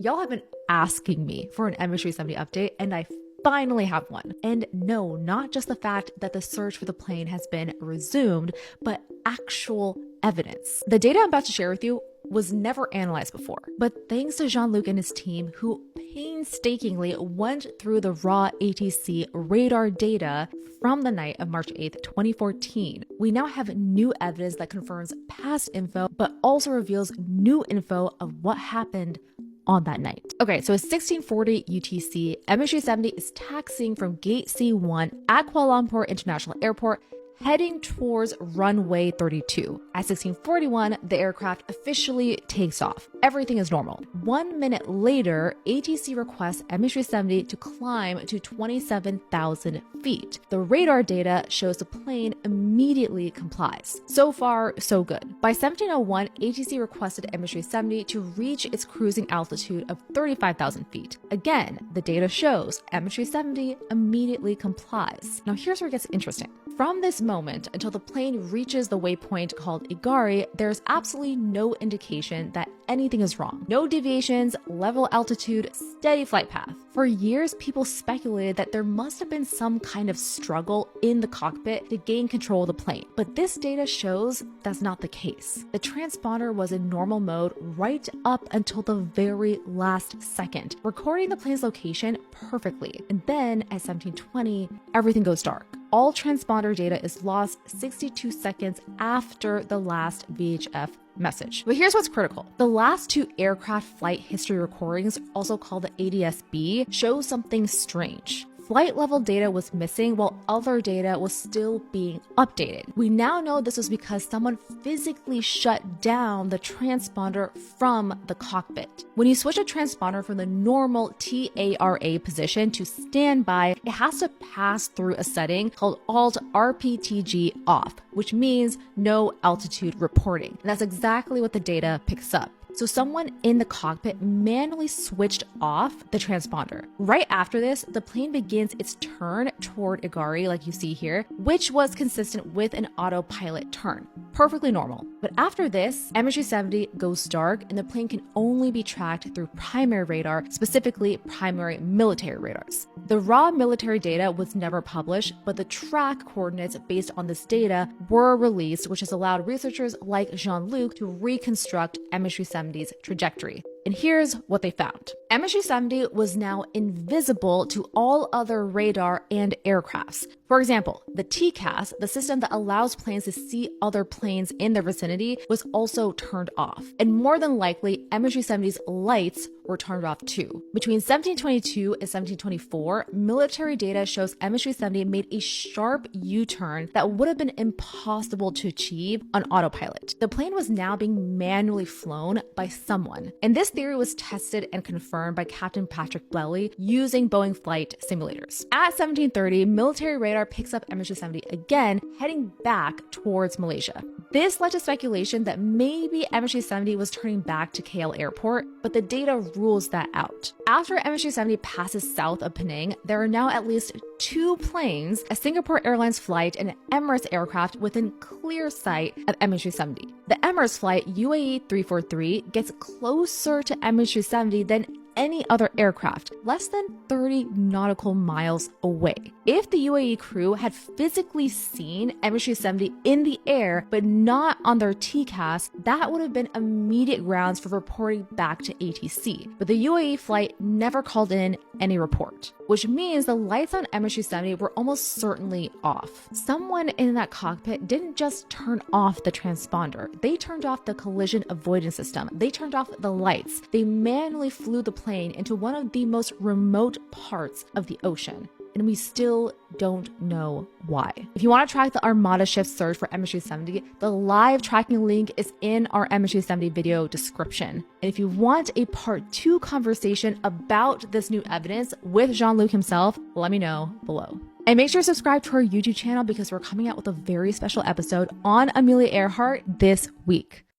Y'all have been asking me for an MH370 update, and I finally have one. And no, not just the fact that the search for the plane has been resumed, but actual evidence. The data I'm about to share with you was never analyzed before, but thanks to Jean-Luc and his team, who painstakingly went through the raw ATC radar data from the night of March 8th, 2014, we now have new evidence that confirms past info, but also reveals new info of what happened on that night. Okay, so at 1640 UTC, MH370 is taxiing from Gate C1 at Kuala Lumpur International Airport, heading towards runway 32. At 1641, the aircraft officially takes off. Everything is normal. 1 minute later, ATC requests MH370 to climb to 27,000 feet. The radar data shows the plane immediately complies. So far, so good. By 1701, ATC requested MH370 to reach its cruising altitude of 35,000 feet. Again, the data shows MH370 immediately complies. Now here's where it gets interesting. From this moment until the plane reaches the waypoint called Igari, there's absolutely no indication that anything is wrong. No deviations, level altitude, steady flight path. For years, people speculated that there must have been some kind of struggle in the cockpit to gain control of the plane. But this data shows that's not the case. The transponder was in normal mode right up until the very last second, recording the plane's location perfectly. And then at 1720, everything goes dark. All transponder data is lost 62 seconds after the last VHF message. But here's what's critical. The last two aircraft flight history recordings, also called the ADS-B, show something strange. Flight level data was missing while other data was still being updated. We now know this was because someone physically shut down the transponder from the cockpit. When you switch a transponder from the normal TARA position to standby, it has to pass through a setting called Alt RPTG off, which means no altitude reporting. And that's exactly what the data picks up. So someone in the cockpit manually switched off the transponder. Right after this, the plane begins its turn toward Igari, like you see here, which was consistent with an autopilot turn. Perfectly normal. But after this, MH370 goes dark and the plane can only be tracked through primary radar, specifically primary military radars. The raw military data was never published, but the track coordinates based on this data were released, which has allowed researchers like Jean-Luc to reconstruct MH370's trajectory. And here's what they found. MH370 was now invisible to all other radar and aircrafts. For example, the TCAS, the system that allows planes to see other planes in their vicinity, was also turned off. And more than likely, MH370's lights were turned off too. Between 1722 and 1724, military data shows MH370 made a sharp U-turn that would have been impossible to achieve on autopilot. The plane was now being manually flown by someone. And this theory was tested and confirmed by Captain Patrick Blelly using Boeing flight simulators. At 1730, military radar picks up MH370 again, heading back towards Malaysia. This led to speculation that maybe MH370 was turning back to KL Airport, but the data rules that out. After MH370 passes south of Penang, there are now at least two planes, a Singapore Airlines flight and an Emirates aircraft within clear sight of MH370. The Emirates flight UAE 343 gets closer to MH370 than any other aircraft, less than 30 nautical miles away. If the UAE crew had physically seen MH370 in the air, but not on their TCAS, that would have been immediate grounds for reporting back to ATC. But the UAE flight never called in any report, which means the lights on MH370 were almost certainly off. Someone in that cockpit didn't just turn off the transponder. They turned off the collision avoidance system. They turned off the lights. They manually flew the plane into one of the most remote parts of the ocean. And we still don't know why. If you want to track the Armada shift search for MH370, the live tracking link is in our MH370 video description. And if you want a part 2 conversation about this new evidence with Jean-Luc himself, let me know below. And make sure to subscribe to our YouTube channel because we're coming out with a very special episode on Amelia Earhart this week.